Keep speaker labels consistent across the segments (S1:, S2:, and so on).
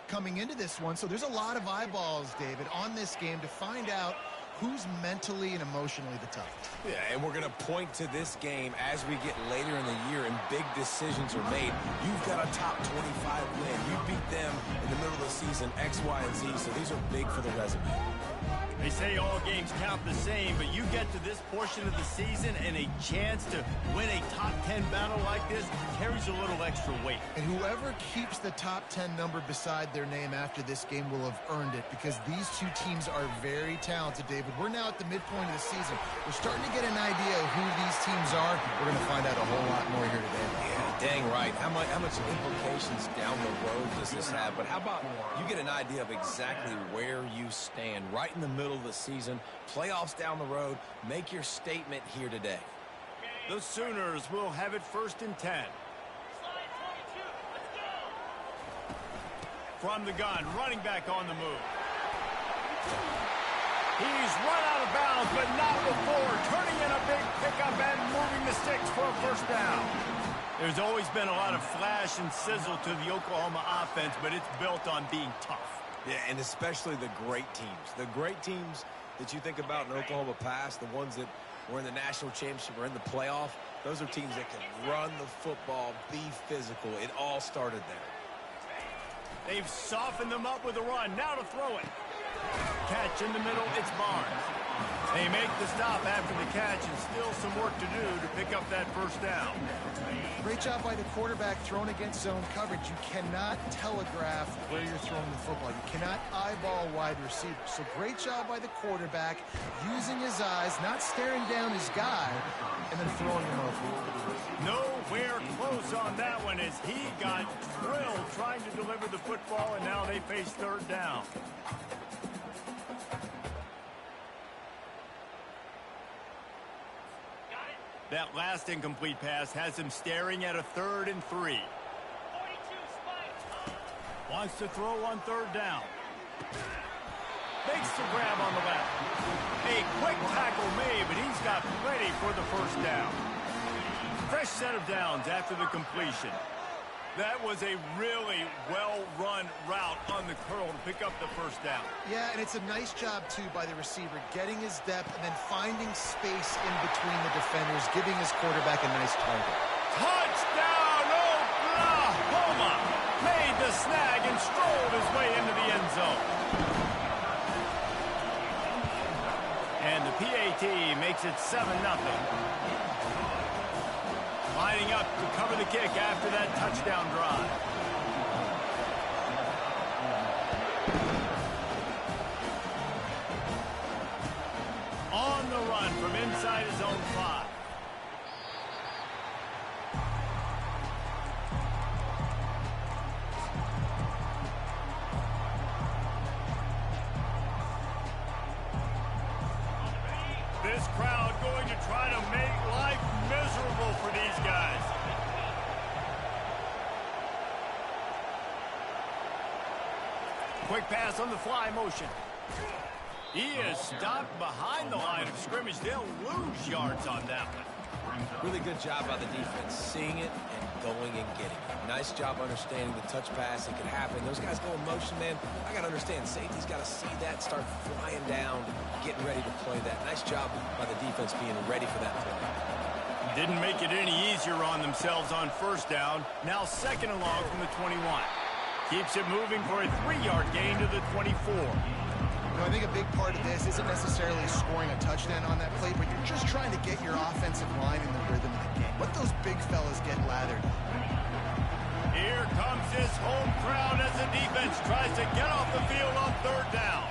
S1: coming into this one, so there's a lot of eyeballs, David, on this game to find out who's mentally and emotionally the toughest.
S2: Yeah, and we're going to point to this game as we get later in the year and big decisions are made. You've got a top 25 win. You beat them in the middle of the season, X, Y, and Z, so these are big for the resume.
S3: They say all games count the same, but you get to this portion of the season and a chance to win a top 10 battle like this carries a little extra weight.
S1: And whoever keeps the top 10 number beside their name after this game will have earned it, because these two teams are very talented, David. We're now at the midpoint of the season. We're starting to get an idea of who these teams are. We're going to find out a whole lot more here today.
S2: Yeah, dang right. How much implications down the road does this have? But how about you get an idea of exactly where you stand right in the middle of the season, playoffs down the road. Make your statement here today.
S3: The Sooners will have it 1st and 10. From the gun, running back on the move. He's run out of bounds, but not before turning in a big pickup and moving the sticks for a 1st down. There's always been a lot of flash and sizzle to the Oklahoma offense, but it's built on being tough.
S2: Yeah, and especially the great teams. The great teams that you think about in Oklahoma past, the ones that were in the national championship or in the playoff, those are teams that can run the football, be physical. It all started there.
S3: They've softened them up with a run. Now to throw it. Catch in the middle, it's Barnes. They make the stop after the catch, and still some work to do to pick up that 1st down.
S1: Great job by the quarterback thrown against zone coverage. You cannot telegraph where you're throwing the football. You cannot eyeball wide receivers. So great job by the quarterback using his eyes, not staring down his guy, and then throwing him over.
S3: Nowhere close on that one as he got drilled trying to deliver the football, and now they face 3rd down. That last incomplete pass has him staring at a 3rd and 3. Wants to throw on 3rd down. Makes the grab on the left. A quick tackle made, but he's got plenty for the 1st down. Fresh set of downs after the completion. That was a really well-run route on the curl to pick up the 1st down.
S1: Yeah, and it's a nice job, too, by the receiver, getting his depth and then finding space in between the defenders, giving his quarterback a nice target.
S3: Touchdown, Oklahoma! Made the snag and strolled his way into the end zone. And the PAT makes it 7-0. Lining up to cover the kick after that touchdown drive. On the run from inside his own 5. This crowd going to try to make life miserable for these guys. Quick pass on the fly motion. He is stopped behind the line of scrimmage. They'll lose yards on that one.
S2: Really good job by the defense, seeing it and going and getting it. Nice job understanding the touch pass that could happen. Those guys go in motion, man. I got to understand, safety's got to see that, start flying down, getting ready to play that. Nice job by the defense being ready for that play.
S3: Didn't make it any easier on themselves on 1st down. Now 2nd and long from the 21. Keeps it moving for a 3-yard gain to the 24.
S1: I think a big part of this isn't necessarily scoring a touchdown on that play, but you're just trying to get your offensive line in the rhythm of the game. Let those big fellas get lathered.
S3: Here comes this home crowd as the defense tries to get off the field on 3rd down.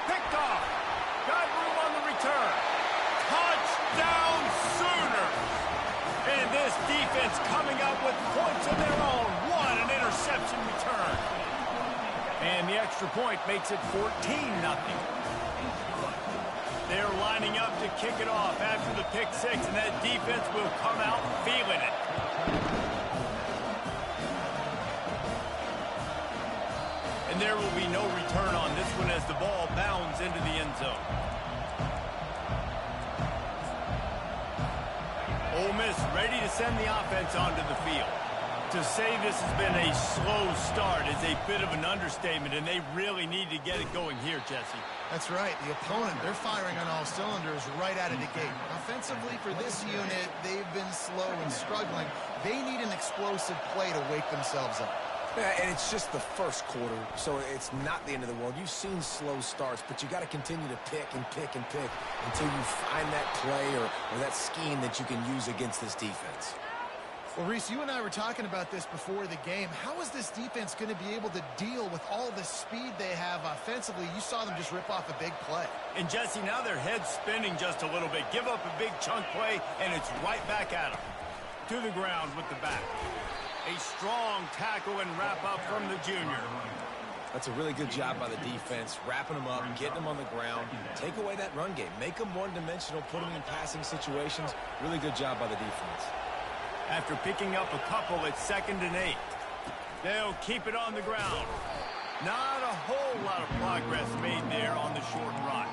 S3: Picked off. Got room on the return. Touchdown Sooners! And this defense coming up with points of their own. An interception return. And the extra point makes it 14-0. They're lining up to kick it off after the pick 6, and that defense will come out feeling it. And there will be no return on this one as the ball bounds into the end zone. Ole Miss ready to send the offense onto the field. To say this has been a slow start is a bit of an understatement, and they really need to get it going here, Jesse.
S1: That's right. The opponent, they're firing on all cylinders right out of the gate. Offensively, for this unit, they've been slow and struggling. They need an explosive play to wake themselves up.
S2: Yeah, and it's just the first quarter, so it's not the end of the world. You've seen slow starts, but you got to continue to pick and pick and pick until you find that play or that scheme that you can use against this defense.
S1: Well, Reese, you and I were talking about this before the game. How is this defense going to be able to deal with all the speed they have offensively? You saw them just rip off a big play.
S3: And, Jesse, now their head's spinning just a little bit. Give up a big chunk play, and it's right back at them. To the ground with the back. A strong tackle and wrap up from the junior.
S2: That's a really good job by the defense, wrapping them up, getting them on the ground. Take away that run game. Make them one-dimensional, put them in passing situations. Really good job by the defense.
S3: After picking up a couple, it's 2nd and 8. They'll keep it on the ground. Not a whole lot of progress made there on the short run.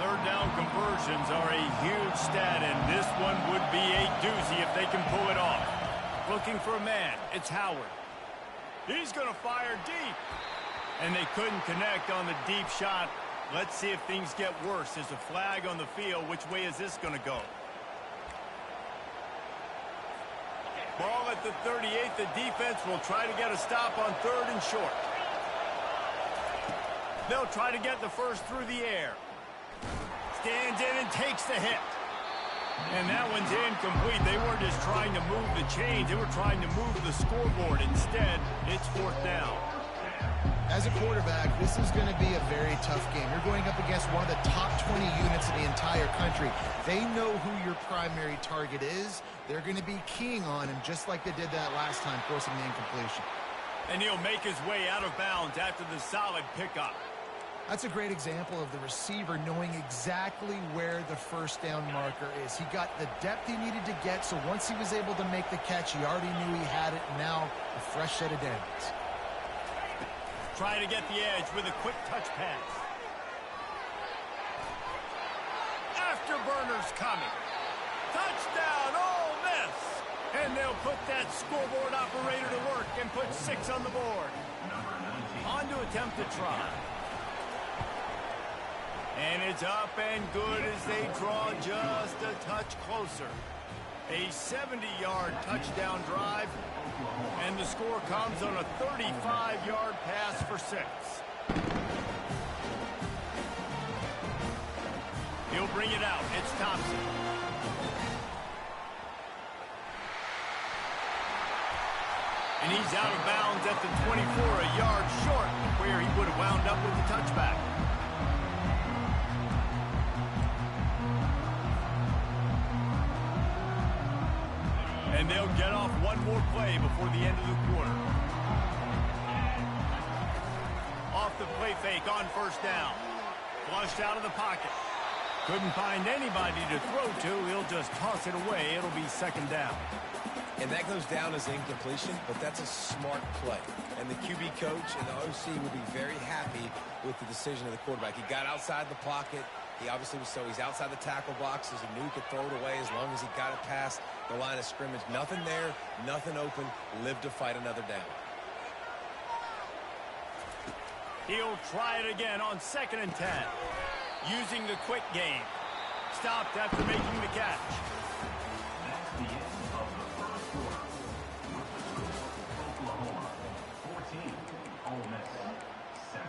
S3: Third down conversions are a huge stat, and this one would be a doozy if they can pull it off. Looking for a man, it's Howard. He's going to fire deep. And they couldn't connect on the deep shot. Let's see if things get worse. There's a flag on the field. Which way is this going to go? Ball at the 38. The defense will try to get a stop on 3rd and short. They'll try to get the first through the air. Stands in and takes the hit. And that one's incomplete. They weren't just trying to move the chains. They were trying to move the scoreboard. Instead, it's 4th down.
S1: As a quarterback, this is going to be a very tough game. You're going up against one of the top 20 units in the entire country. They know who your primary target is. They're going to be keying on him just like they did that last time, forcing the incompletion.
S3: And he'll make his way out of bounds after the solid pickup.
S1: That's a great example of the receiver knowing exactly where the first down marker is. He got the depth he needed to get, so once he was able to make the catch, he already knew he had it, and now a fresh set of downs.
S3: Try to get the edge with a quick touch pass. Afterburners coming. Touchdown, Ole Miss! And they'll put that scoreboard operator to work and put 6 on the board. On to attempt to try. And it's up and good as they draw just a touch closer. A 70-yard touchdown drive, and the score comes on a 35-yard pass for 6. He'll bring it out. It's Thompson. And he's out of bounds at the 24, a yard short where he would have wound up with the touchback. And they'll get off one more play before the end of the quarter. Off the play fake on 1st down. Flushed out of the pocket. Couldn't find anybody to throw to. He'll just toss it away. It'll be 2nd down.
S2: And that goes down as incompletion, but that's a smart play. And the QB coach and the OC will be very happy with the decision of the quarterback. He got outside the pocket. He obviously was he's outside the tackle boxes. He knew he could throw it away as long as he got it past the line of scrimmage. Nothing there, nothing open. Live to fight another down.
S3: He'll try it again on 2nd and 10. Using the quick game. Stopped after making the catch.
S4: That's the end of the first quarter. Oklahoma 14, Ole Miss 7.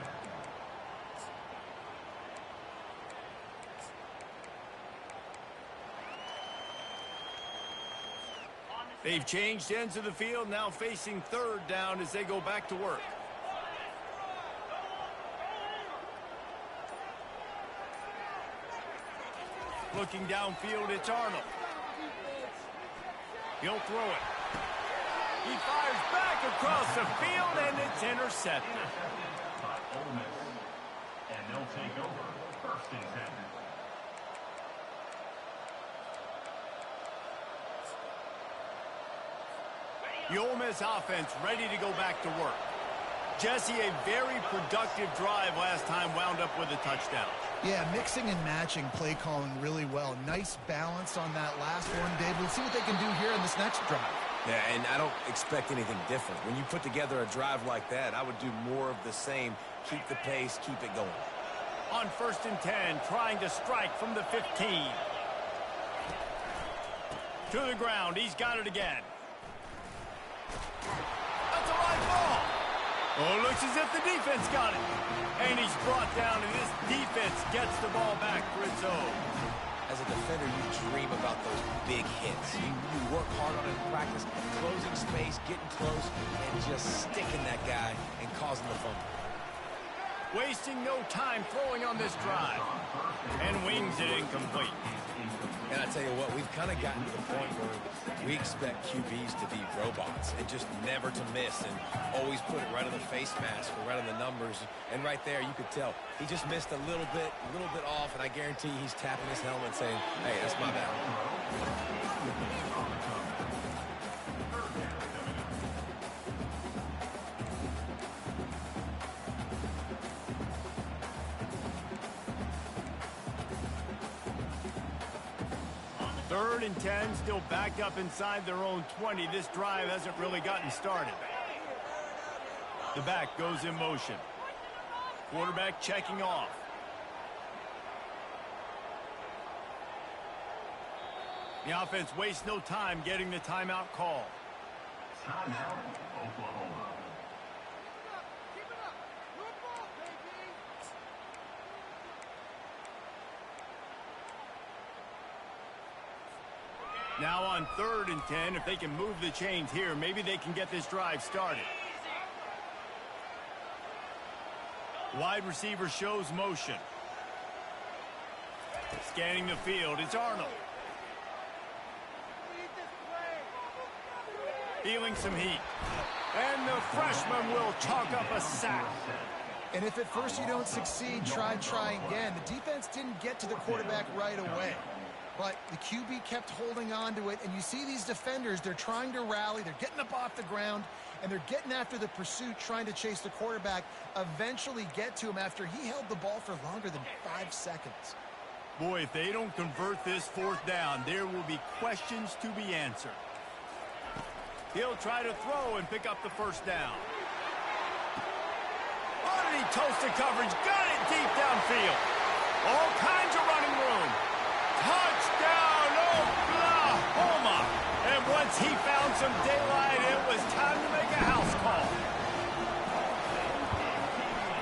S3: They've changed ends of the field, now facing 3rd down as they go back to work. Looking downfield, it's Arnold. He'll throw it. He fires back across the field, and it's intercepted.
S4: Intercepted by Ole Miss. And they'll take over 1st and 10.
S3: The Ole Miss offense ready to go back to work. Jesse, a very productive drive last time wound up with a touchdown.
S1: Yeah, mixing and matching play calling really well. Nice balance on that last one, Dave. We'll see what they can do here in this next drive.
S2: Yeah, and I don't expect anything different. When you put together a drive like that, I would do more of the same. Keep the pace, keep it going.
S3: On 1st and 10, trying to strike from the 15. To the ground, he's got it again. That's a live ball. Oh, looks as if the defense got it. And he's brought down, and this defense gets the ball back for its own.
S2: As a defender, you dream about those big hits. You work hard on it in practice, closing space, getting close, and just sticking that guy and causing the fumble.
S3: Wasting no time throwing on this drive. And wings it incomplete.
S2: And I tell you what, we've kind of gotten to the point where we expect QBs to be robots and just never to miss and always put it right on the face mask or right on the numbers. And right there, you could tell he just missed a little bit off, and I guarantee he's tapping his helmet saying, hey, that's my bad.
S3: 3rd and 10, still backed up inside their own 20. This drive hasn't really gotten started. The back goes in motion. Quarterback checking off. The offense wastes no time getting the timeout call.
S4: Timeout, Oklahoma.
S3: Now on 3rd and 10, if they can move the chains here, maybe they can get this drive started. Wide receiver shows motion. Scanning the field, it's Arnold. Feeling some heat. And the freshman will chalk up a sack.
S1: And if at first you don't succeed, try again. The defense didn't get to the quarterback right away. But the QB kept holding on to it, and you see these defenders, they're trying to rally, they're getting up off the ground, and they're getting after the pursuit, trying to chase the quarterback, eventually get to him after he held the ball for longer than 5 seconds.
S3: Boy, if they don't convert this 4th down, there will be questions to be answered. He'll try to throw and pick up the 1st down. Oh, did he toast the coverage? Got it deep downfield. All kinds of running room. Touchdown, Oklahoma! And once he found some daylight, it was time to make a house call.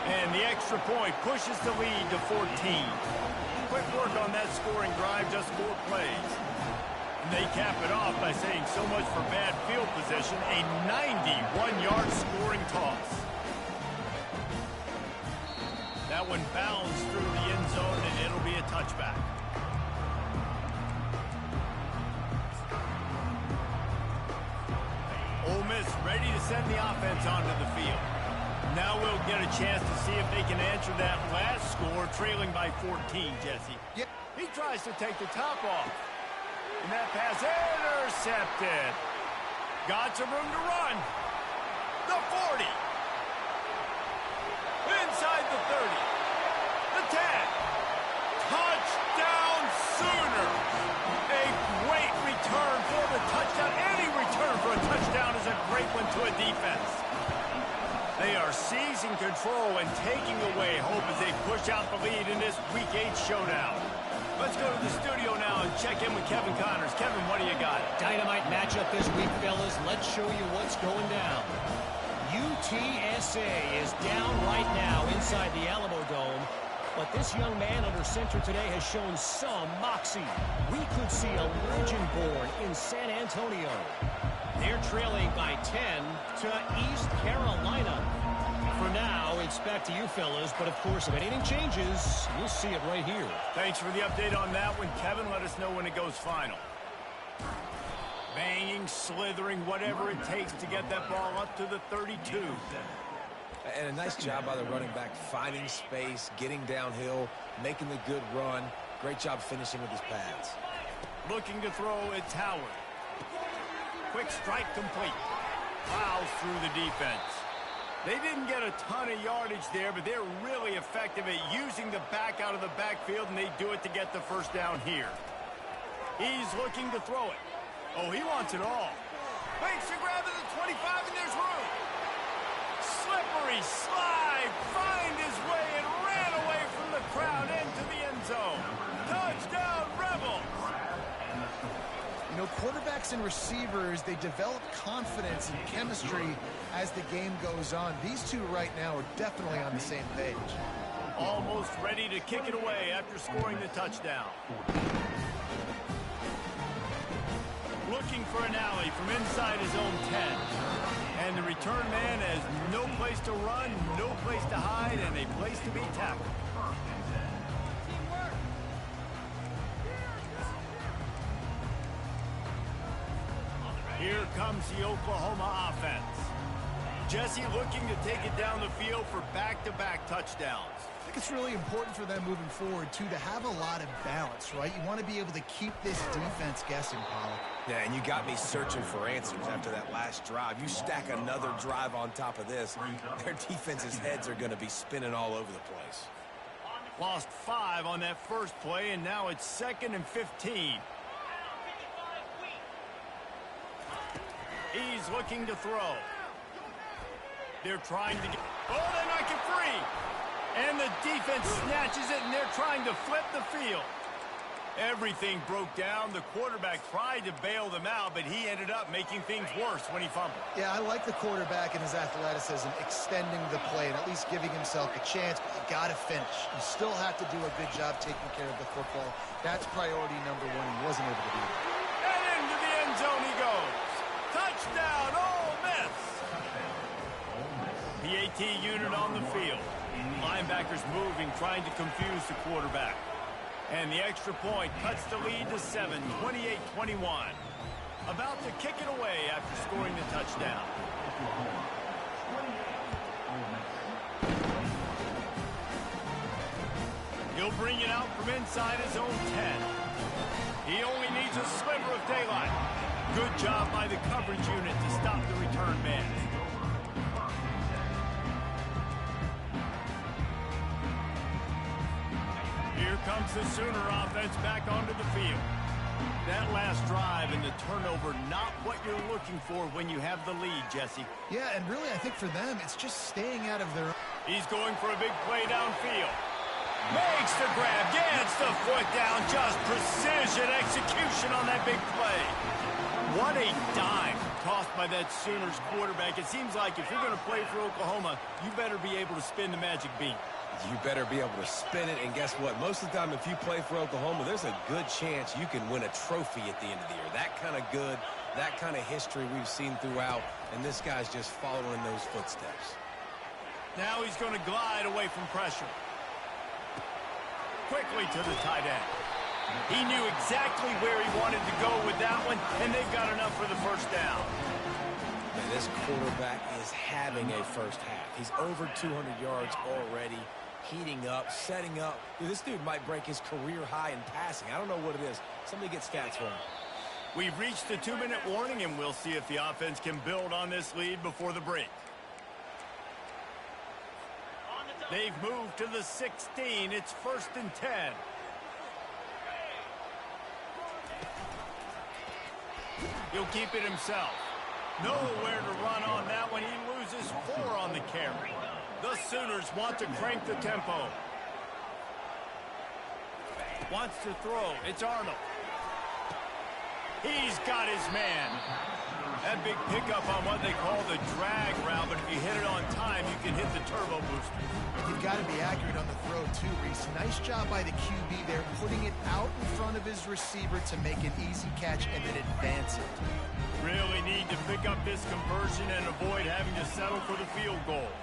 S3: And the extra point pushes the lead to 14. Quick work on that scoring drive, just 4 plays. And they cap it off by saying so much for bad field position, a 91-yard scoring toss. That one bounced through the end zone, and it'll be a touchback. Ole Miss ready to send the offense onto the field. Now we'll get a chance to see if they can answer that last score, trailing by 14, Jesse.
S1: Yep.
S3: He tries to take the top off. And that pass intercepted. Got some room to run. The 40. Inside the 30. The 10. Touchdown Sooners. A great return for the touchdown. Any return for a touchdown is a great one to a defense. They are seizing control and taking away hope as they push out the lead in this Week 8 showdown. Let's go to the studio now and check in with Kevin Connors. Kevin, what do you got?
S5: Dynamite matchup this week, fellas. Let's show you what's going down. UTSA is down right now inside the Alamo Dome. But this young man under center today has shown some moxie. We could see a legend born in San Antonio. They're trailing by 10 to East Carolina. For now, it's back to you fellas, but of course, if anything changes, you'll see it right here.
S3: Thanks for the update on that one, Kevin. Let us know when it goes final. Banging, slithering, whatever it takes to get that ball up to the 32.
S2: And a nice job by the running back, finding space, getting downhill, making the good run. Great job finishing with his pads.
S3: Looking to throw, it's Howard. Quick strike complete. Plows through the defense. They didn't get a ton of yardage there, but they're really effective at using the back out of the backfield, and they do it to get the first down here. He's looking to throw it. Oh, he wants it all. Makes a grab at the 25, and there's room. Slippery slide, find his way, and ran away from the crowd into the end zone. Touchdown, Rebels!
S1: You know, quarterbacks and receivers, they develop confidence and chemistry as the game goes on. These two right now are definitely on the same page.
S3: Almost ready to kick it away after scoring the touchdown. Looking for an alley from inside his own 10. And the return man has no place to run, no place to hide, and a place to be tackled. Here comes the Oklahoma offense. Jesse looking to take it down the field for back-to-back touchdowns.
S1: I think it's really important for them moving forward, too, to have a lot of balance, right? You want to be able to keep this defense guessing, Paul.
S2: Yeah, and you got me searching for answers after that last drive. You stack another drive on top of this, their defense's heads are going to be spinning all over the place.
S3: Lost 5 on that first play, and now it's 2nd and 15. He's looking to throw. They're trying to get... Oh, they knock it free! And the defense snatches it, and they're trying to flip the field. Everything broke down. The quarterback tried to bail them out, but he ended up making things worse when he fumbled.
S1: Yeah, I like the quarterback and his athleticism, extending the play and at least giving himself a chance. But you got to finish. You still have to do a good job taking care of the football. That's priority number 1. He wasn't able to do that.
S3: And into the end zone he goes. Touchdown, Ole Miss! The AT unit on the field. Linebackers moving, trying to confuse the quarterback. And the extra point cuts the lead to 7, 28-21. About to kick it away after scoring the touchdown. He'll bring it out from inside his own 10. He only needs a sliver of daylight. Good job by the coverage unit to stop the return man. Here comes the Sooner offense back onto the field. That last drive and the turnover, not what you're looking for when you have the lead, Jesse.
S1: Yeah, and really, I think for them, it's just staying out of their...
S3: He's going for a big play downfield. Makes the grab, gets the foot down, just precision execution on that big play. What a dime tossed by that Sooners quarterback. It seems like if you're going to play for Oklahoma, you better be able to spin the magic beat.
S2: You better be able to spin it, and guess what? Most of the time, if you play for Oklahoma, there's a good chance you can win a trophy at the end of the year. That kind of good, that kind of history we've seen throughout, and this guy's just following those footsteps.
S3: Now he's going to glide away from pressure. Quickly to the tight end. He knew exactly where he wanted to go with that one, and they've got enough for the first down.
S2: Man, this quarterback is having a first half. He's over 200 yards already, heating up, setting up. Dude, this dude might break his career high in passing. I don't know what it is. Somebody get stats for him.
S3: We've reached the 2-minute warning, and we'll see if the offense can build on this lead before the break. They've moved to the 16. It's 1st and 10. He'll keep it himself. Nowhere to run on that one. He loses 4 on the carry. The Sooners want to crank the tempo. Wants to throw. It's Arnold. He's got his man. That big pickup on what they call the drag route, but if you hit it on time, you can hit the turbo booster.
S1: You've got to be accurate on the throw, too, Reese. Nice job by the QB there, putting it out in front of his receiver to make an easy catch and then advance it.
S3: Really need to pick up this conversion and avoid having to settle for the field goal.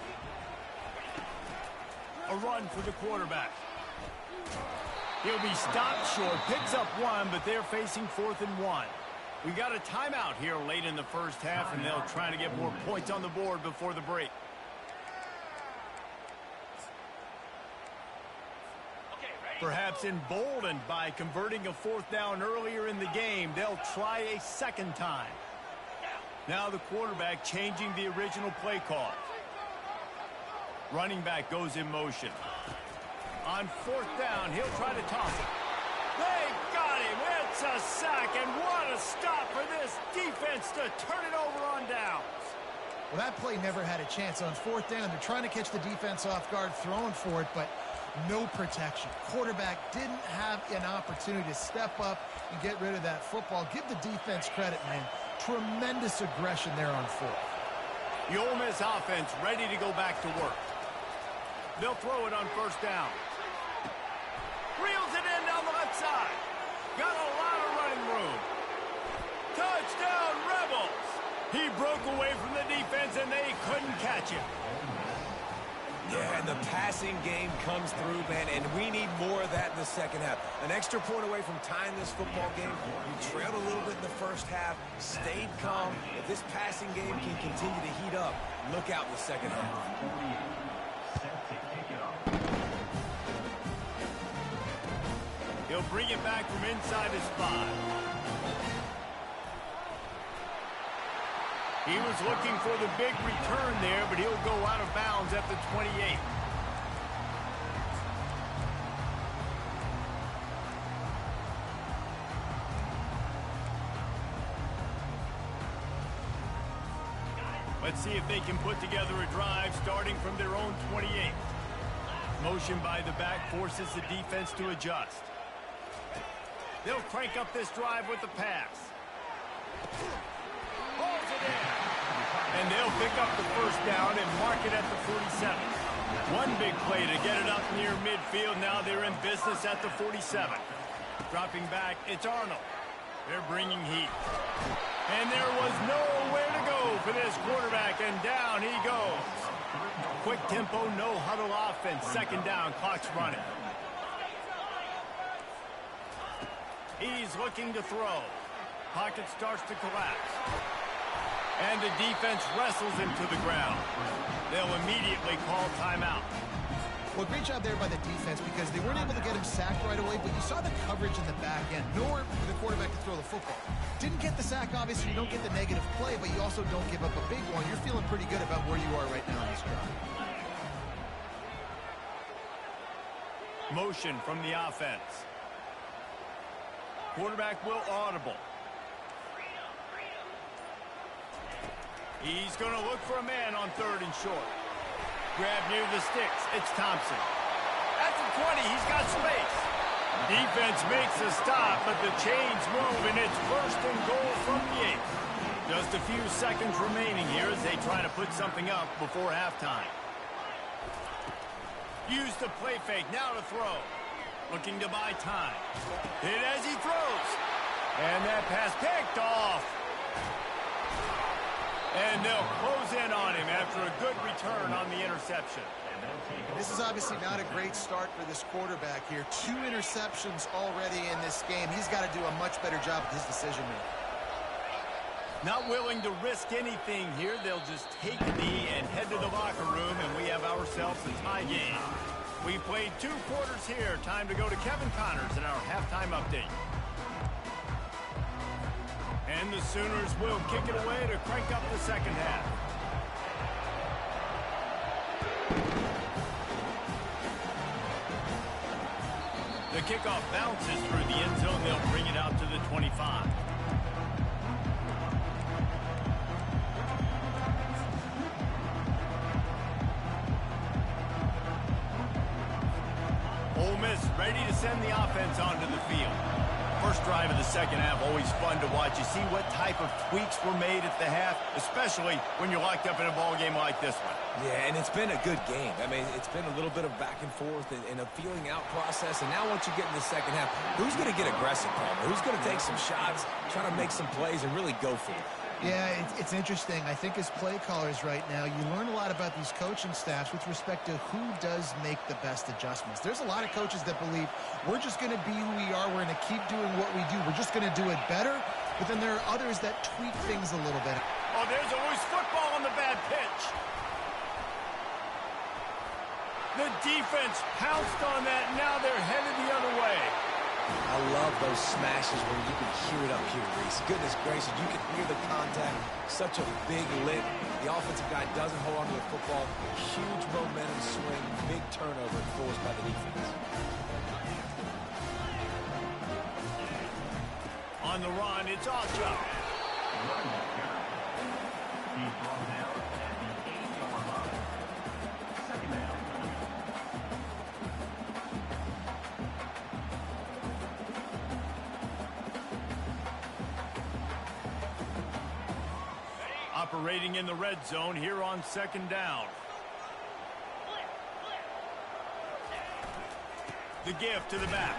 S3: A run for the quarterback. He'll be stopped short, picks up 1, but they're facing 4th and 1. We got a timeout here late in the first half, and they'll try to get more points on the board before the break. Perhaps emboldened by converting a 4th down earlier in the game, they'll try a second time. Now the quarterback changing the original play call. Running back goes in motion. On 4th down, he'll try to toss it. They've got him. It's a sack, and what a stop for this defense to turn it over on downs.
S1: Well, that play never had a chance. On 4th down, they're trying to catch the defense off guard, throwing for it, but no protection. Quarterback didn't have an opportunity to step up and get rid of that football. Give the defense credit, man. Tremendous aggression there on 4th.
S3: The Ole Miss offense ready to go back to work. They'll throw it on 1st down. Reels it in down the left side. Got a lot of running room. Touchdown, Rebels! He broke away from the defense, and they couldn't catch him.
S2: Yeah, and the passing game comes through, man, and we need more of that in the second half. An extra point away from tying this football game. We trailed a little bit in the first half, stayed calm. If this passing game can continue to heat up, look out in the second half.
S3: He'll bring it back from inside his 5. He was looking for the big return there, but he'll go out of bounds at the 28. Let's see if they can put together a drive starting from their own 28. Motion by the back forces the defense to adjust. They'll crank up this drive with the pass. Holds it in. And they'll pick up the 1st down and mark it at the 47. One big play to get it up near midfield. Now they're in business at the 47. Dropping back, it's Arnold. They're bringing heat. And there was nowhere to go for this quarterback, and down he goes. Quick tempo, no huddle offense. 2nd down, clock's running. He's looking to throw. Pocket starts to collapse. And the defense wrestles him to the ground. They'll immediately call timeout.
S1: Well, great job there by the defense because they weren't able to get him sacked right away, but you saw the coverage in the back end. Nowhere for the quarterback to throw the football. Didn't get the sack, obviously. You don't get the negative play, but you also don't give up a big one. You're feeling pretty good about where you are right now in this drive.
S3: Motion from the offense. Quarterback will audible. He's going to look for a man on 3rd and short. Grab near the sticks. It's Thompson. At the 20, he's got space. Defense makes a stop, but the chains move, and it's 1st and goal from the 8. Just a few seconds remaining here as they try to put something up before halftime. Use the play fake. Now to throw. Looking to buy time. Hit as he throws. And that pass picked off. And they'll close in on him after a good return on the interception.
S1: This is obviously not a great start for this quarterback here. 2 interceptions already in this game. He's got to do a much better job with his decision-making.
S3: Not willing to risk anything here. They'll just take a knee and head to the locker room, and we have ourselves a tie game. We played 2 quarters here. Time to go to Kevin Connors in our halftime update. And the Sooners will kick it away to crank up the second half. The kickoff bounces through the end zone. They'll bring it out to the 25. Ole Miss ready to send the offense onto the field. First drive of the second half, always fun to watch. You see what type of tweaks were made at the half, especially when you're locked up in a ball game like this one.
S2: Yeah, and it's been a good game. I mean, it's been a little bit of back and forth and a feeling out process. And now once you get in the second half, who's going to get aggressive, Palmer? Who's going to take some shots, try to make some plays, and really go for it?
S1: Yeah, it's interesting. I think as play callers right now, you learn a lot about these coaching staffs with respect to who does make the best adjustments. There's a lot of coaches that believe we're just going to be who we are. We're going to keep doing what we do. We're just going to do it better. But then there are others that tweak things a little bit.
S3: Oh, there's a loose football on the bad pitch. The defense pounced on that. Now they're headed the other way.
S2: I love love those smashes where you can hear it up here, Reese. Goodness gracious, you can hear the contact. Such a big lick. The offensive guy doesn't hold on to the football. Huge momentum swing, big turnover forced by the defense.
S3: On the run, it's Ocho.
S4: He's brought down at the 8-yard line. Second down.
S3: Operating in the red zone here on second down. The give to the back.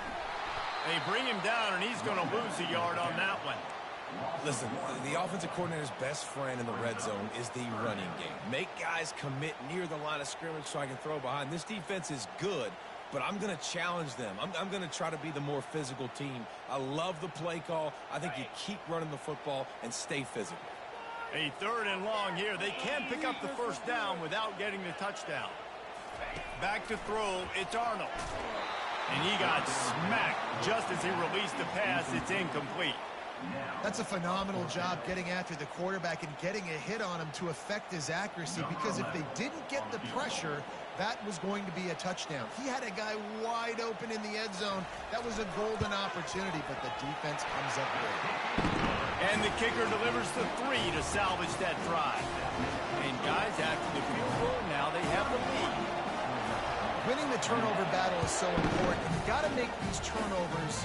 S3: They bring him down, and he's going to lose a yard on that one.
S2: Listen, the offensive coordinator's best friend in the red zone is the running game. Make guys commit near the line of scrimmage so I can throw behind. This defense is good, but I'm going to challenge them. I'm going to try to be the more physical team. I love the play call. I think you keep running the football and stay physical.
S3: A 3rd and long here. They can pick up the first down without getting the touchdown. Back to throw. It's Arnold. And he got smacked just as he released the pass. It's incomplete.
S1: That's a phenomenal job getting after the quarterback and getting a hit on him to affect his accuracy, because if they didn't get the pressure, that was going to be a touchdown. He had a guy wide open in the end zone. That was a golden opportunity, but the defense comes up big.
S3: And the kicker delivers the 3 to salvage that drive. And guys, after the field goal, now they have the lead.
S1: Winning the turnover battle is so important, and you got to make these turnovers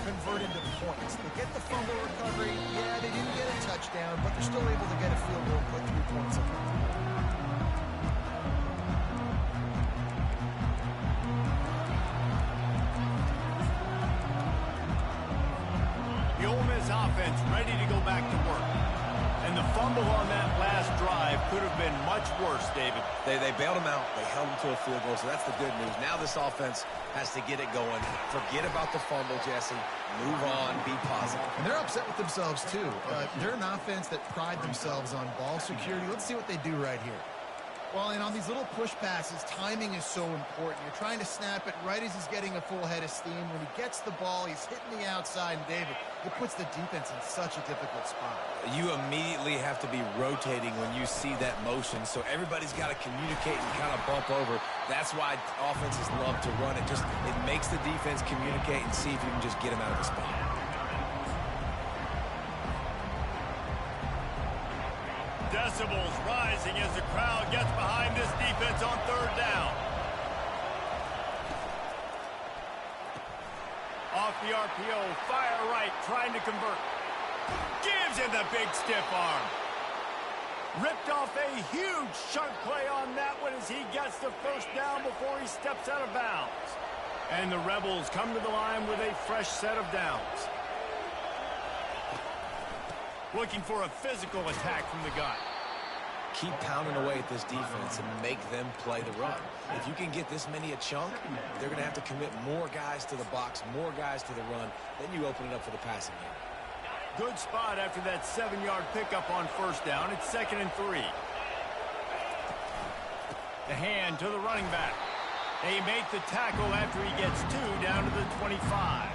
S1: convert into points. They get the fumble recovery. Yeah, they didn't get a touchdown, but they're still able to get a field goal and put 3 points on the board.
S3: The Ole Miss offense ready to go back to work. And the fumble on that last drive could have been much worse, David.
S2: They bailed him out. They held him to a field goal, so that's the good news. Now this offense has to get it going. Forget about the fumble, Jesse. Move on. Be positive.
S1: And they're upset with themselves, too. They're an offense that pride themselves on ball security. Let's see what they do right here. Well, and on these little push passes, timing is so important. You're trying to snap it right as he's getting a full head of steam. When he gets the ball, he's hitting the outside, and David, it puts the defense in such a difficult spot.
S2: You immediately have to be rotating when you see that motion, so everybody's got to communicate and kind of bump over. That's why offenses love to run it. It makes the defense communicate and see if you can just get him out of the spot.
S3: Decibels rising as the crowd gets behind this defense on 3rd down. Off the RPO, fire right, trying to convert. Gives him the big stiff arm. Ripped off a huge chunk play on that one as he gets the first down before he steps out of bounds. And the Rebels come to the line with a fresh set of downs. Looking for a physical attack from the gun.
S2: Keep pounding away at this defense and make them play the run. If you can get this many a chunk, they're going to have to commit more guys to the box, more guys to the run. Then you open it up for the passing game.
S3: Good spot after that 7-yard pickup on 1st down. It's 2nd and 3. The hand to the running back. They make the tackle after he gets 2 down to the 25.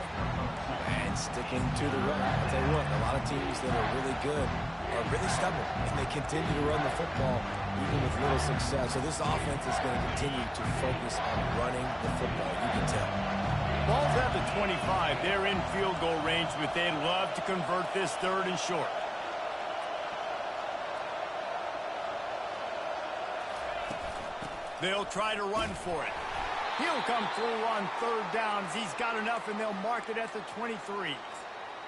S2: And sticking to the run. I'll tell you what, a lot of teams that are really good are really stubborn, and they continue to run the football even with little success. So this offense is going to continue to focus on running the football. You can tell.
S3: Ball's at the 25. They're in field goal range, but they'd love to convert this 3rd and short. They'll try to run for it. He'll come through on 3rd down as he's got enough, and they'll mark it at the 23.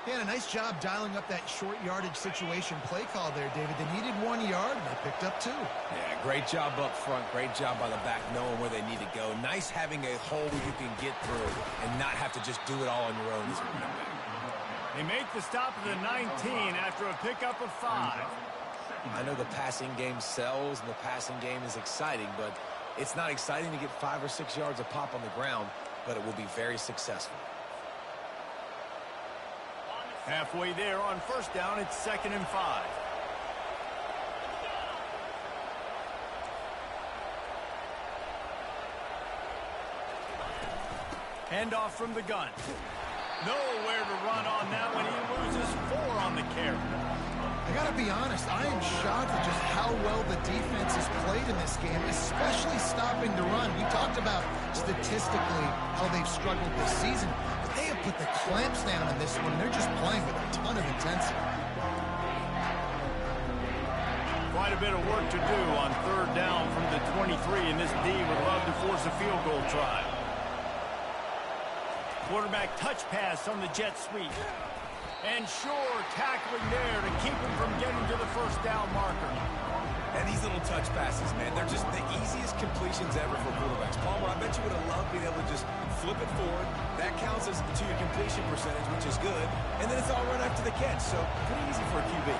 S1: Yeah, a nice job dialing up that short yardage situation play call there, David. They needed 1 yard, and they picked up 2.
S2: Yeah, great job up front. Great job by the back knowing where they need to go. Nice having a hole where you can get through and not have to just do it all on your own as a running back.
S3: They make the stop at the 19 after a pickup of 5.
S2: I know the passing game sells and the passing game is exciting, but it's not exciting to get 5 or 6 yards of pop on the ground, but it will be very successful.
S3: Halfway there on 1st down, it's 2nd and 5. Handoff from the gun. Nowhere to run on that one. He loses 4 on the carry.
S1: I gotta be honest, I am shocked at just how well the defense has played in this game, especially stopping the run. We talked about statistically how they've struggled this season, but they have put the clamps down on this one, and they're just playing with a ton of intensity.
S3: Quite a bit of work to do on 3rd down from the 23, and this D would love to force a field goal try. Quarterback touch pass on the jet sweep. And sure, tackling there to keep him from getting to the 1st down marker.
S2: And these little touch passes, man, they're just the easiest completions ever for quarterbacks. Palmer, I bet you would have loved being able to just flip it forward. That counts as to your completion percentage, which is good. And then it's all run after the catch, so pretty easy for a QB.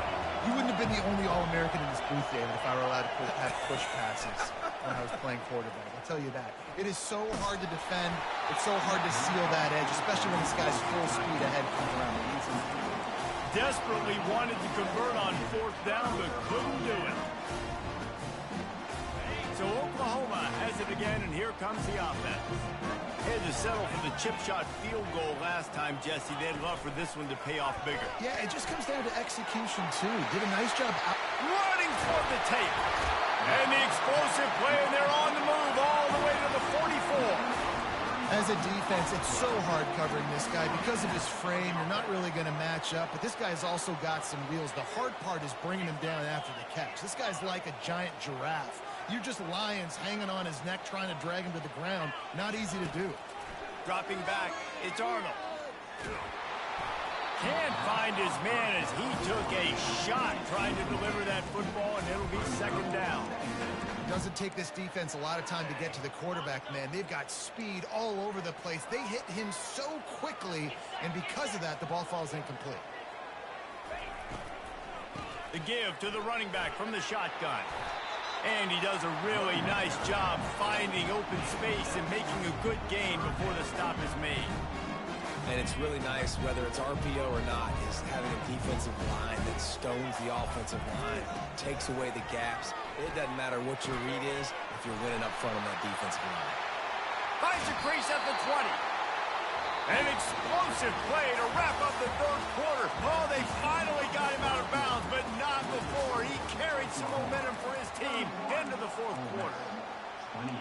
S1: You wouldn't have been the only All-American in this booth, David, if I were allowed to have push passes when I was playing quarterback. I'll tell you that. It is so hard to defend. It's so hard to seal that edge, especially when this guy's full speed ahead comes around the field.
S3: Desperately wanted to convert on 4th down, but couldn't do it. So Oklahoma has it again, and here comes the offense. Had to settle for the chip shot field goal last time, Jesse. They'd love for this one to pay off bigger.
S1: Yeah, it just comes down to execution, too. Did a nice job out.
S3: Running for the tape. And the explosive play, and they're on the move all the way to the 44.
S1: As a defense, it's so hard covering this guy. Because of his frame, you're not really going to match up, but this guy's also got some wheels. The hard part is bringing him down after the catch. This guy's like a giant giraffe. You're just lions hanging on his neck trying to drag him to the ground. Not easy to do.
S3: Dropping back, it's Arnold. Can't find his man as he took a shot trying to deliver that football, and it'll be 2nd down.
S1: Doesn't take this defense a lot of time to get to the quarterback, man. They've got speed all over the place. They hit him so quickly, and because of that, the ball falls incomplete.
S3: The give to the running back from the shotgun. And he does a really nice job finding open space and making a good gain before the stop is made.
S2: And it's really nice, whether it's RPO or not, is having a defensive line that stones the offensive line, takes away the gaps. It doesn't matter what your read is if you're winning up front on that defensive line.
S3: Finds a crease at the 20. An explosive play to wrap up the 3rd quarter. Oh, they finally got him out of bounds, but not before. He carried some momentum for his team into the 4th quarter.
S4: 28.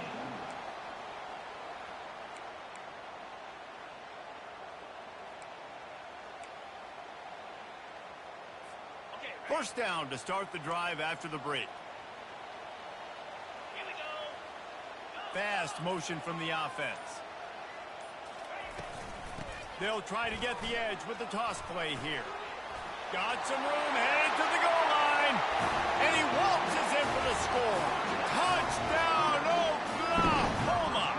S3: First down to start the drive after the break.
S5: Here we go.
S3: Fast motion from the offense. They'll try to get the edge with the toss play here. Got some room, headed to the goal line. And he waltzes in for the score. Touchdown, Oklahoma!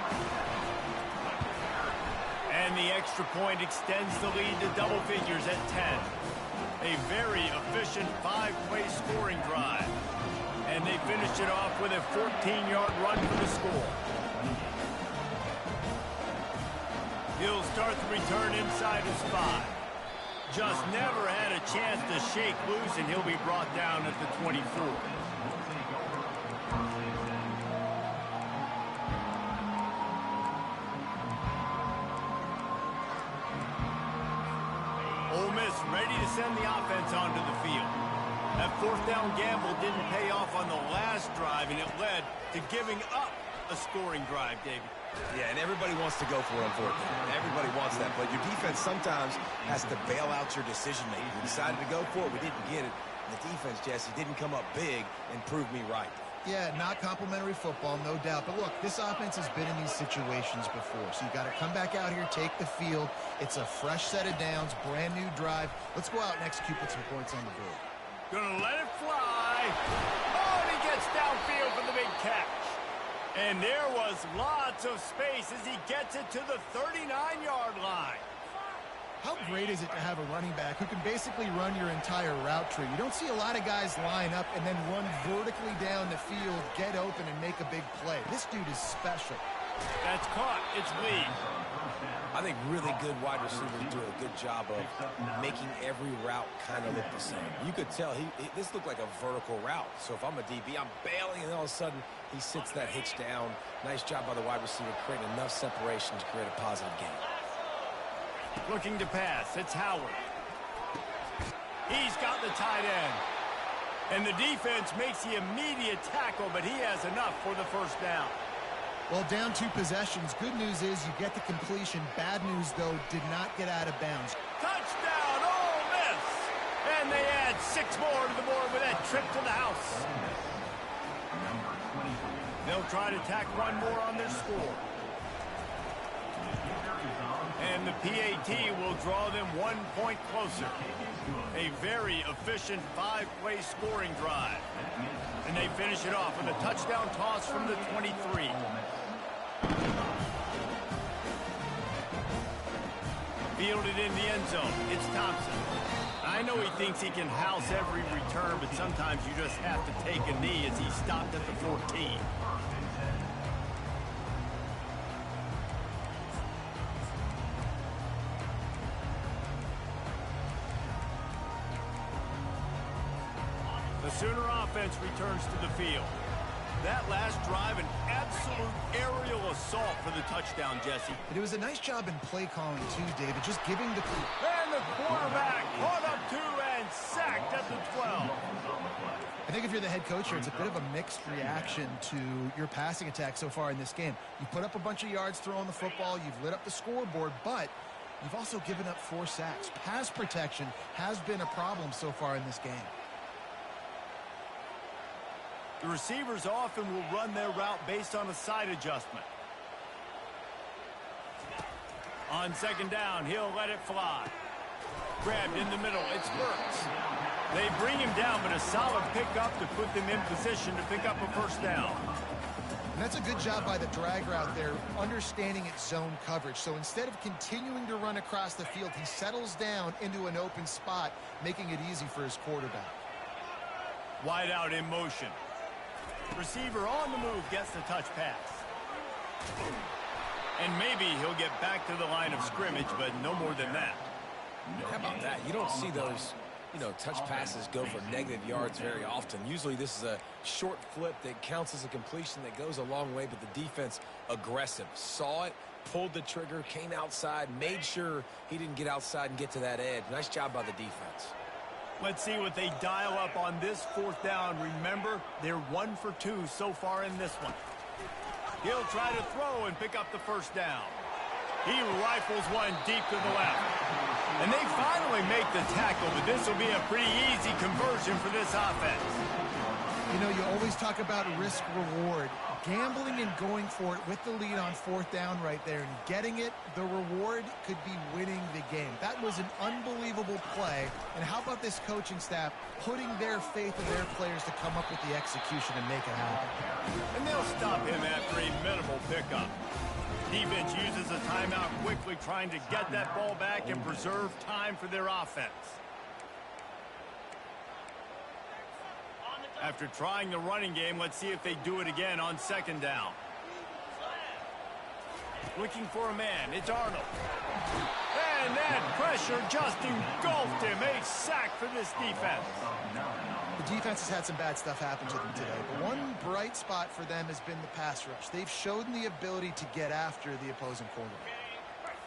S3: And the extra point extends the lead to double figures at 10. A very efficient 5-play scoring drive. And they finish it off with a 14-yard run for the score. He'll start the return inside his 5. Just never had a chance to shake loose, and he'll be brought down at the 24. Ole Miss ready to send the offense onto the field. That 4th down gamble didn't pay off on the last drive, and it led to giving up a scoring drive, David.
S2: Yeah, and everybody wants to go for it on 4th down. Everybody wants that, but your defense sometimes has to bail out your decision-making. We decided to go for it. We didn't get it. And the defense, Jesse, didn't come up big and prove me right.
S1: Yeah, not complimentary football, no doubt. But look, this offense has been in these situations before. So you got to come back out here, take the field. It's a fresh set of downs, brand new drive. Let's go out and execute with some points on the board.
S3: Gonna let it fly. Oh, and he gets downfield for the big catch. And there was lots of space as he gets it to the 39-yard line.
S1: How great is it to have a running back who can basically run your entire route tree? You don't see a lot of guys line up and then run vertically down the field, get open, and make a big play. This dude is special.
S3: That's caught. It's Lee.
S2: I think really good wide receivers do a good job of making every route kind of look the same. You could tell this looked like a vertical route. So if I'm a DB, I'm bailing, and all of a sudden he sits that hitch down. Nice job by the wide receiver creating enough separation to create a positive gain.
S3: Looking to pass. It's Howard. He's got the tight end. And the defense makes the immediate tackle, but he has enough for the first down.
S1: Well, down 2 possessions. Good news is you get the completion. Bad news, though, did not get out of bounds.
S3: Touchdown, Ole Miss! And they add 6 more to the board with that trip to the house. They'll try to tack 1 more on their score. And the PAT will draw them 1 point closer. A very efficient 5-play scoring drive. And they finish it off with a touchdown toss from the 23. Fielded in the end zone. It's Thompson. I know he thinks he can house every return, but sometimes you just have to take a knee as he stopped at the 14. The Sooner offense returns to the field. That last drive, an absolute aerial assault for the touchdown, Jesse.
S1: But it was a nice job in play calling, too, David, just giving the...
S3: And the quarterback caught up 2 and sacked at the 12.
S1: I think if you're the head coach here, it's a bit of a mixed reaction to your passing attack so far in this game. You put up a bunch of yards throwing the football, you've lit up the scoreboard, but you've also given up 4 sacks. Pass protection has been a problem so far in this game.
S3: The receivers often will run their route based on a side adjustment. On second down, he'll let it fly. Grabbed in the middle, it's Burks. They bring him down, but a solid pickup to put them in position to pick up a first down.
S1: And that's a good job by the drag route there, understanding its zone coverage. So instead of continuing to run across the field, he settles down into an open spot, making it easy for his quarterback.
S3: Wide out in motion. Receiver on the move gets the touch pass. And maybe he'll get back to the line of scrimmage, but no more than that.
S2: How about that? You don't see those, touch passes go for negative yards very often. Usually this is a short flip that counts as a completion that goes a long way, but the defense aggressive. Saw it, pulled the trigger, came outside, made sure he didn't get outside and get to that edge. Nice job by the defense.
S3: Let's see what they dial up on this 4th down. Remember, they're 1 for 2 so far in this one. He'll try to throw and pick up the first down. He rifles one deep to the left. And they finally make the tackle, but this will be a pretty easy conversion for this offense.
S1: You always talk about risk-reward. Gambling and going for it with the lead on 4th down right there and getting it, the reward could be winning the game. That was an unbelievable play. And how about this coaching staff putting their faith in their players to come up with the execution and make it happen?
S3: And they'll stop him after a minimal pickup. Defense uses a timeout quickly, trying to get that ball back and preserve time for their offense. After trying the running game, let's see if they do it again on second down. Looking for a man, it's Arnold. And that pressure just engulfed him. A sack for this defense.
S1: The defense has had some bad stuff happen to them today, but one bright spot for them has been the pass rush. They've shown the ability to get after the opposing quarterback.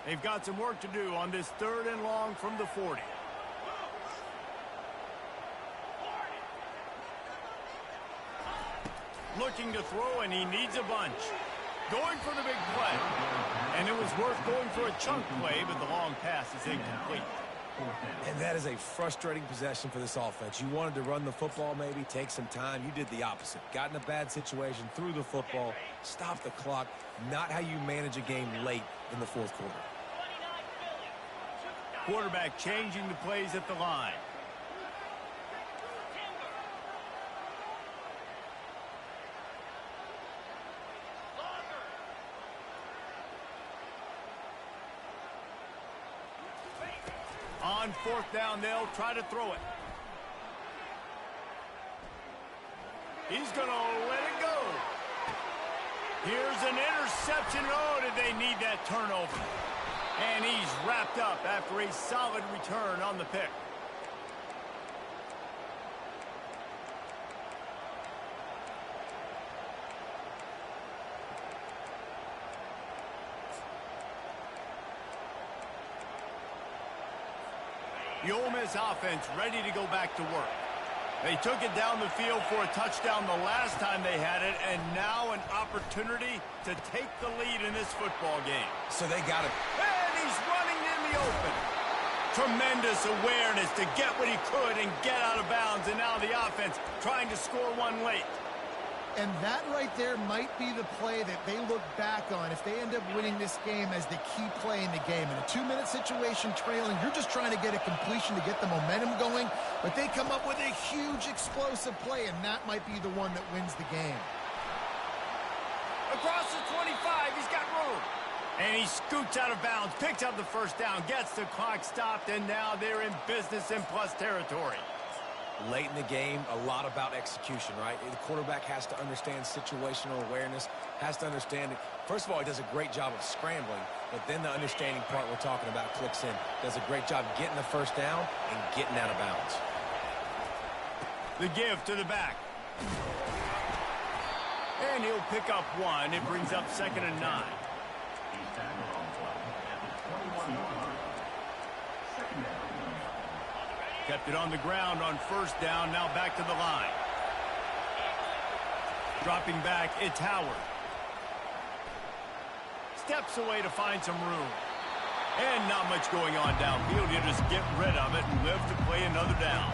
S3: They've got some work to do on this 3rd and long from the 40. Looking to throw, and he needs a bunch. Going for the big play. And it was worth going for a chunk play, but the long pass is incomplete.
S2: And that is a frustrating possession for this offense. You wanted to run the football, maybe take some time. You did the opposite. Got in a bad situation, threw the football, stopped the clock. Not how you manage a game late in the 4th quarter.
S3: Quarterback changing the plays at the line. On 4th down, they'll try to throw it. He's going to let it go. Here's an interception. Oh, did they need that turnover? And he's wrapped up after a solid return on the pick. The Ole Miss offense ready to go back to work. They took it down the field for a touchdown the last time they had it, and now an opportunity to take the lead in this football game.
S2: So they got it.
S3: And he's running in the open. Tremendous awareness to get what he could and get out of bounds, and now the offense trying to score one late.
S1: And that right there might be the play that they look back on if they end up winning this game as the key play in the game. In a 2-minute situation trailing, you're just trying to get a completion to get the momentum going, but they come up with a huge explosive play, and that might be the one that wins the game.
S3: Across the 25, he's got room. And he scoots out of bounds, picks up the first down, gets the clock stopped, and now they're in business in plus territory.
S2: Late in the game, a lot about execution, right? The quarterback has to understand situational awareness, has to understand it. First of all, he does a great job of scrambling, but then the understanding part we're talking about clicks in. Does a great job getting the first down and getting out of bounds.
S3: The give to the back. And he'll pick up one. It brings up 2nd and 9. Kept it on the ground on first down, now back to the line. Dropping back, it's Howard. Steps away to find some room. And not much going on downfield. You just get rid of it and live to play another down.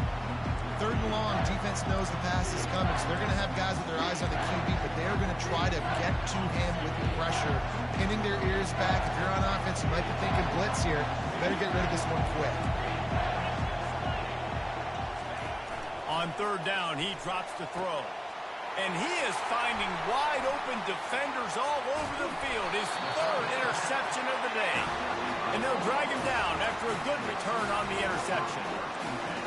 S1: 3rd and long, defense knows the pass is coming, so they're going to have guys with their eyes on the QB, but they're going to try to get to him with the pressure, pinning their ears back. If you're on offense, you might be thinking blitz here. You better get rid of this one quick.
S3: On 3rd down, he drops to throw. And he is finding wide-open defenders all over the field. His 3rd interception of the day. And they'll drag him down after a good return on the interception.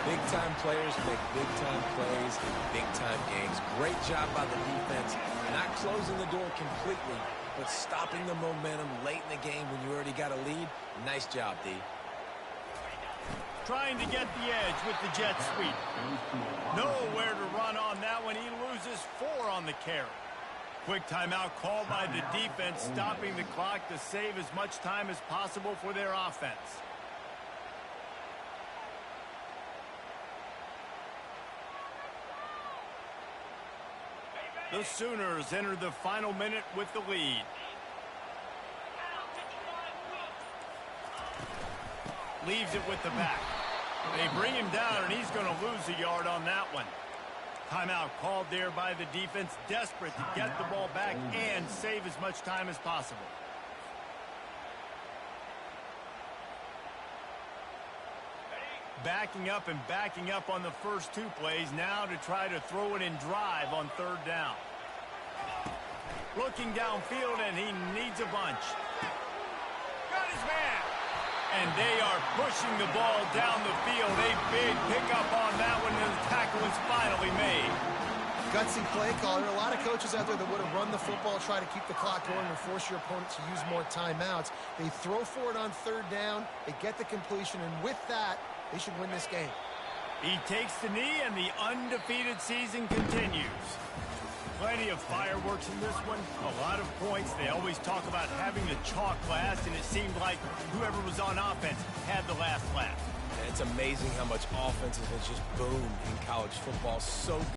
S2: Big-time players make big-time plays in big-time games. Great job by the defense. Not closing the door completely, but stopping the momentum late in the game when you already got a lead. Nice job, D.
S3: Trying to get the edge with the jet sweep. Nowhere to run on that one. He loses 4 on the carry. Quick timeout called by the defense, stopping the clock to save as much time as possible for their offense. The Sooners enter the final minute with the lead. Leaves it with the back. They bring him down, and he's going to lose a yard on that one. Timeout called there by the defense, desperate to get the ball back and save as much time as possible. Backing up and backing up on the first 2 plays, now to try to throw it in drive on 3rd down. Looking downfield, and he needs a bunch. Got his man. And they are pushing the ball down the field. A big pickup on that one, and the tackle is finally made.
S1: Gutsy play caller. A lot of coaches out there that would have run the football, try to keep the clock going, and force your opponent to use more timeouts. They throw for it on 3rd down. They get the completion, and with that, they should win this game.
S3: He takes the knee, and the undefeated season continues. Plenty of fireworks in this one. A lot of points. They always talk about having the chalk last, and it seemed like whoever was on offense had the last laugh.
S2: It's amazing how much offense has just boomed in college football. So